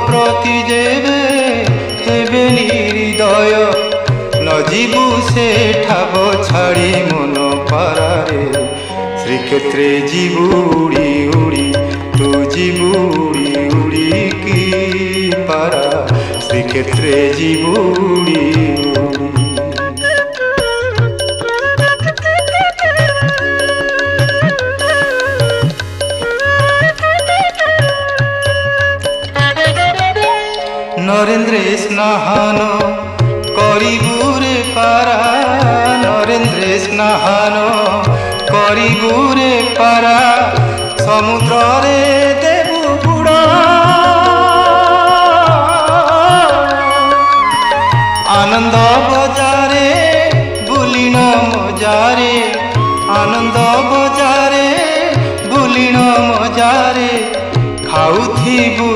প্রতি যেবে হেবে নিহৃদয় নজিবু সে ঠাব ছাড়ি মন পারারে শ্রীক্ষেত্রে ଯିବୁ উড়ি উড়ি তু ଯିବୁ উড়ি উড়ি কি পারা শ্রীক্ষেত্রে ଯିବୁ উড়ি উড়ি। নরেন্দ্রে স্নাহান করিবুরে পারা নরেন্দ্রে স্নাহান করিবুরে পারা সমুদ্রে দেবু বুড় আনন্দ বজারে বুলিণ মজারে আনন্দ বজারে বুলিণ মজারে খাউথিবু